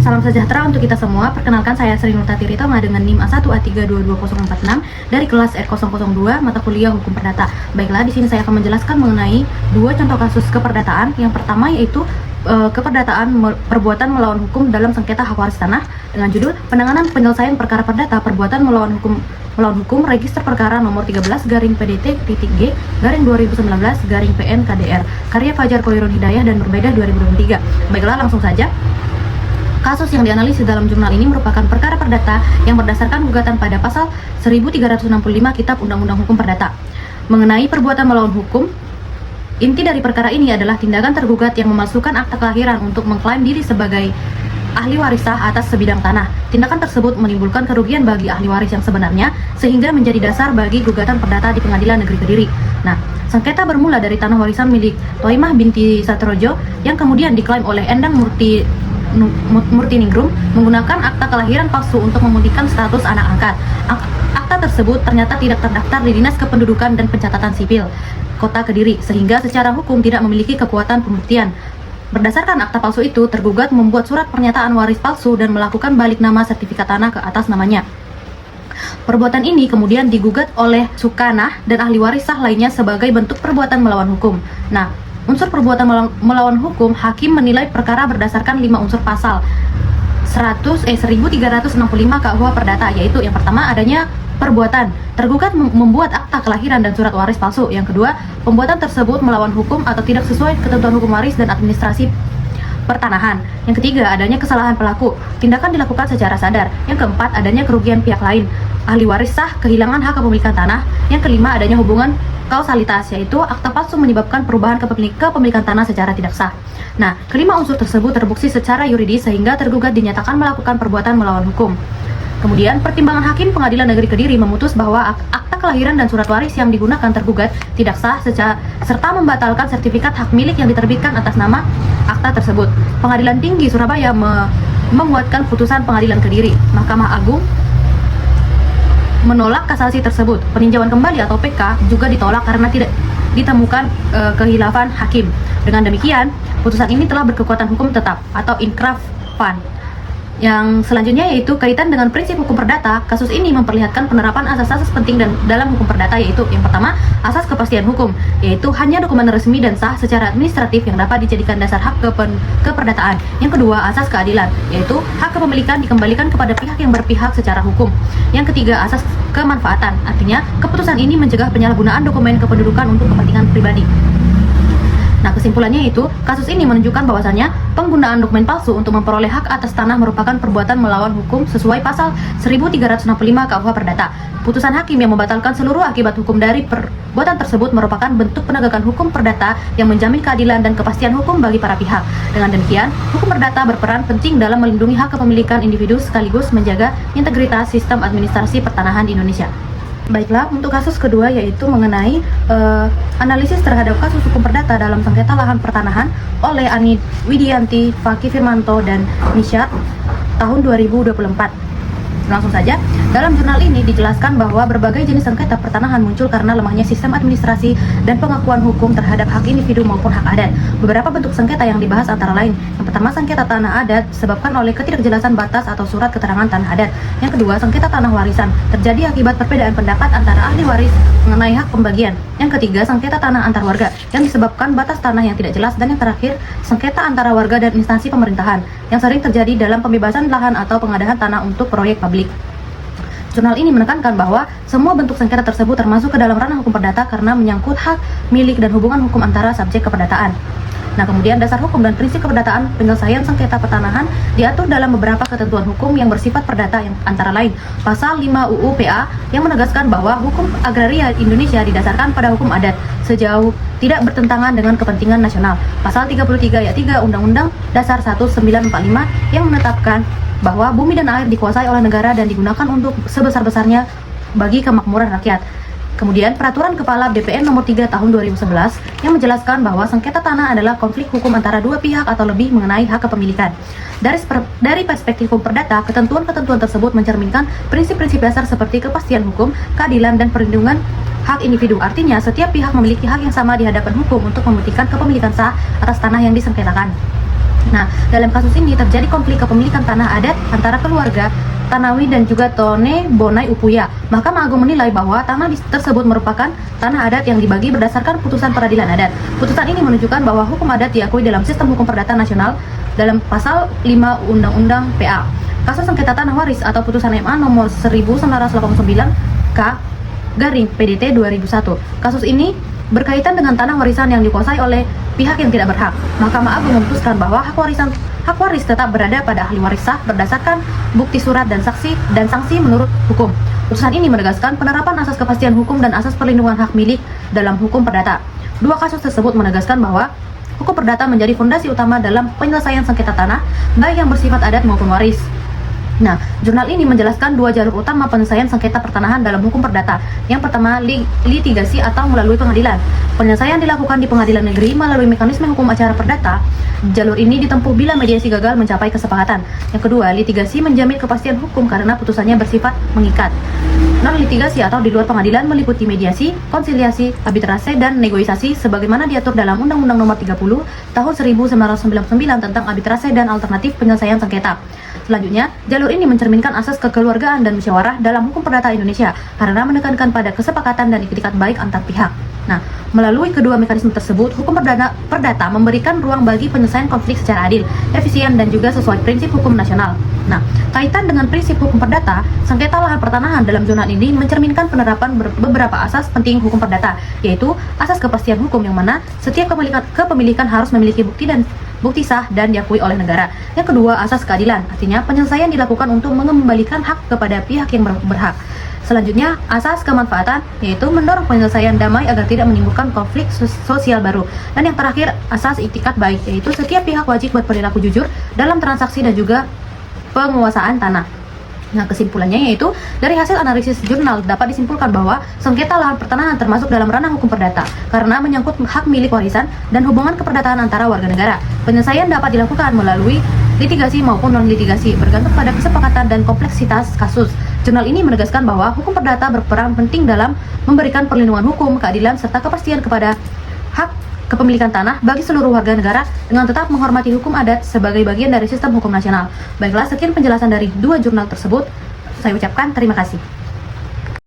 Salam sejahtera untuk kita semua. Perkenalkan, saya Sri Nurtati Ritama dengan NIM A1A322046 dari kelas R002 mata kuliah Hukum Perdata. Baiklah, di sini saya akan menjelaskan mengenai dua contoh kasus keperdataan. Yang pertama yaitu keperdataan perbuatan melawan hukum dalam sengketa hak waris tanah dengan judul Penanganan Penyelesaian Perkara Perdata Perbuatan melawan hukum Register Perkara nomor 13/PDT-G /2019/PN KDR karya Fajar Khoirul Hidayah dan Berbeda 2023. Baiklah, langsung saja. Kasus yang dianalisis dalam jurnal ini merupakan perkara perdata yang berdasarkan gugatan pada pasal 1365 Kitab Undang-Undang Hukum Perdata. Mengenai perbuatan melawan hukum, inti dari perkara ini adalah tindakan tergugat yang memalsukan akta kelahiran untuk mengklaim diri sebagai ahli waris sah atas sebidang tanah. Tindakan tersebut menimbulkan kerugian bagi ahli waris yang sebenarnya sehingga menjadi dasar bagi gugatan perdata di Pengadilan Negeri Kediri. Nah, sengketa bermula dari tanah warisan milik Thoimah binti Satrojo yang kemudian diklaim oleh Endang Murtiningrum menggunakan akta kelahiran palsu untuk memutihkan status anak angkat. Akta tersebut ternyata tidak terdaftar di Dinas Kependudukan dan Pencatatan Sipil Kota Kediri sehingga secara hukum tidak memiliki kekuatan pembuktian. Berdasarkan akta palsu itu, tergugat membuat surat pernyataan waris palsu dan melakukan balik nama sertifikat tanah ke atas namanya. Perbuatan ini kemudian digugat oleh Sukanah dan ahli waris sah lainnya sebagai bentuk perbuatan melawan hukum. Nah, unsur perbuatan melawan hukum, hakim menilai perkara berdasarkan 5 unsur pasal 1365 KUH Perdata, yaitu yang pertama adanya perbuatan tergugat membuat akta kelahiran dan surat waris palsu. Yang kedua, pembuatan tersebut melawan hukum atau tidak sesuai ketentuan hukum waris dan administrasi pertanahan. Yang ketiga, adanya kesalahan pelaku, tindakan dilakukan secara sadar. Yang keempat, adanya kerugian pihak lain, ahli waris sah kehilangan hak kepemilikan tanah. Yang kelima, adanya hubungan kausalitas, yaitu akta palsu menyebabkan perubahan kepemilikan tanah secara tidak sah. Nah, kelima unsur tersebut terbukti secara yuridis sehingga tergugat dinyatakan melakukan perbuatan melawan hukum. Kemudian, pertimbangan Hakim Pengadilan Negeri Kediri memutus bahwa akta kelahiran dan surat waris yang digunakan tergugat tidak sah serta membatalkan sertifikat hak milik yang diterbitkan atas nama akta tersebut. Pengadilan Tinggi Surabaya menguatkan putusan Pengadilan Kediri. Mahkamah Agung menolak kasasi tersebut. Peninjauan kembali atau PK juga ditolak karena tidak ditemukan kehilafan hakim. Dengan demikian, putusan ini telah berkekuatan hukum tetap atau inkrah fan. Yang selanjutnya yaitu kaitan dengan prinsip hukum perdata. Kasus ini memperlihatkan penerapan asas-asas penting dalam hukum perdata, yaitu yang pertama, asas kepastian hukum, yaitu hanya dokumen resmi dan sah secara administratif yang dapat dijadikan dasar hak keperdataan. Yang kedua, asas keadilan, yaitu hak kepemilikan dikembalikan kepada pihak yang berpihak secara hukum. Yang ketiga, asas kemanfaatan, artinya keputusan ini mencegah penyalahgunaan dokumen kependudukan untuk kepentingan pribadi. Nah, kesimpulannya itu, kasus ini menunjukkan bahwasannya penggunaan dokumen palsu untuk memperoleh hak atas tanah merupakan perbuatan melawan hukum sesuai pasal 1365 KUH Perdata. Putusan hakim yang membatalkan seluruh akibat hukum dari perbuatan tersebut merupakan bentuk penegakan hukum perdata yang menjamin keadilan dan kepastian hukum bagi para pihak. Dengan demikian, hukum perdata berperan penting dalam melindungi hak kepemilikan individu sekaligus menjaga integritas sistem administrasi pertanahan di Indonesia. Baiklah, untuk kasus kedua yaitu mengenai analisis terhadap kasus hukum perdata dalam sengketa lahan pertanahan oleh Ani Widianti, Fakih Firmanto, dan Nisyat tahun 2024. Langsung saja, dalam jurnal ini dijelaskan bahwa berbagai jenis sengketa pertanahan muncul karena lemahnya sistem administrasi dan pengakuan hukum terhadap hak individu maupun hak adat. Beberapa bentuk sengketa yang dibahas antara lain: yang pertama, sengketa tanah adat disebabkan oleh ketidakjelasan batas atau surat keterangan tanah adat. Yang kedua, sengketa tanah warisan terjadi akibat perbedaan pendapat antara ahli waris mengenai hak pembagian. Yang ketiga, sengketa tanah antar warga yang disebabkan batas tanah yang tidak jelas. Dan yang terakhir, sengketa antara warga dan instansi pemerintahan yang sering terjadi dalam pembebasan lahan atau pengadahan tanah untuk proyek publik. Jurnal ini menekankan bahwa semua bentuk sengketa tersebut termasuk ke dalam ranah hukum perdata karena menyangkut hak milik dan hubungan hukum antara subjek keperdataan. Nah, kemudian dasar hukum dan prinsip keperdataan penyelesaian sengketa pertanahan diatur dalam beberapa ketentuan hukum yang bersifat perdata, yang antara lain Pasal 5 UU PA yang menegaskan bahwa hukum agraria Indonesia didasarkan pada hukum adat sejauh tidak bertentangan dengan kepentingan nasional. Pasal 33 ayat 3 Undang-Undang Dasar 1945 yang menetapkan bahwa bumi dan air dikuasai oleh negara dan digunakan untuk sebesar-besarnya bagi kemakmuran rakyat. Kemudian Peraturan Kepala BPN Nomor 3 Tahun 2011 yang menjelaskan bahwa sengketa tanah adalah konflik hukum antara dua pihak atau lebih mengenai hak kepemilikan. Dari perspektif hukum perdata, ketentuan-ketentuan tersebut mencerminkan prinsip-prinsip dasar seperti kepastian hukum, keadilan, dan perlindungan hak individu. Artinya, setiap pihak memiliki hak yang sama di hadapan hukum untuk membuktikan kepemilikan sah atas tanah yang disengketakan. Nah, dalam kasus ini terjadi konflik kepemilikan tanah adat antara keluarga Tanawi dan juga Tone Bonai Upuya. Mahkamah Agung menilai bahwa tanah tersebut merupakan tanah adat yang dibagi berdasarkan putusan peradilan adat. Putusan ini menunjukkan bahwa hukum adat diakui dalam sistem hukum perdata nasional dalam pasal 5 Undang-Undang PA. Kasus sengketa tanah waris atau putusan MA nomor 1989 K garing PDT 2001. Kasus ini berkaitan dengan tanah warisan yang dikuasai oleh pihak yang tidak berhak. Mahkamah Agung memutuskan bahwa hak waris tetap berada pada ahli waris sah berdasarkan bukti surat dan sanksi menurut hukum. Putusan ini menegaskan penerapan asas kepastian hukum dan asas perlindungan hak milik dalam hukum perdata. Dua kasus tersebut menegaskan bahwa hukum perdata menjadi fondasi utama dalam penyelesaian sengketa tanah, baik yang bersifat adat maupun waris. Nah, jurnal ini menjelaskan dua jalur utama penyelesaian sengketa pertanahan dalam hukum perdata. Yang pertama, litigasi atau melalui pengadilan. Penyelesaian dilakukan di pengadilan negeri melalui mekanisme hukum acara perdata. Jalur ini ditempuh bila mediasi gagal mencapai kesepakatan. Yang kedua, litigasi menjamin kepastian hukum karena putusannya bersifat mengikat. Non-litigasi atau di luar pengadilan meliputi mediasi, konsiliasi, arbitrase, dan negosiasi sebagaimana diatur dalam Undang-Undang Nomor 30 Tahun 1999 tentang arbitrase dan alternatif penyelesaian sengketa. Selanjutnya, jalur ini mencerminkan asas kekeluargaan dan musyawarah dalam hukum perdata Indonesia karena menekankan pada kesepakatan dan itikat baik antar pihak. Nah, melalui kedua mekanisme tersebut, hukum perdata memberikan ruang bagi penyelesaian konflik secara adil, efisien, dan juga sesuai prinsip hukum nasional. Nah, kaitan dengan prinsip hukum perdata, sengketa lahan pertanahan dalam jurnal ini mencerminkan penerapan beberapa asas penting hukum perdata, yaitu asas kepastian hukum yang mana setiap kepemilikan harus memiliki bukti sah dan diakui oleh negara. Yang kedua, asas keadilan, artinya penyelesaian dilakukan untuk mengembalikan hak kepada pihak yang berhak. Selanjutnya, asas kemanfaatan, yaitu mendorong penyelesaian damai agar tidak menimbulkan konflik sosial baru. Dan yang terakhir, asas itikat baik, yaitu setiap pihak wajib berperilaku jujur dalam transaksi dan juga penguasaan tanah. Nah, kesimpulannya yaitu dari hasil analisis jurnal dapat disimpulkan bahwa sengketa lahan pertanahan termasuk dalam ranah hukum perdata karena menyangkut hak milik warisan dan hubungan keperdataan antara warga negara. Penyelesaian dapat dilakukan melalui litigasi maupun non-litigasi bergantung pada kesepakatan dan kompleksitas kasus. Jurnal ini menegaskan bahwa hukum perdata berperan penting dalam memberikan perlindungan hukum, keadilan, serta kepastian kepada hak kepemilikan tanah bagi seluruh warga negara dengan tetap menghormati hukum adat sebagai bagian dari sistem hukum nasional. Baiklah, sekian penjelasan dari dua jurnal tersebut. Saya ucapkan terima kasih.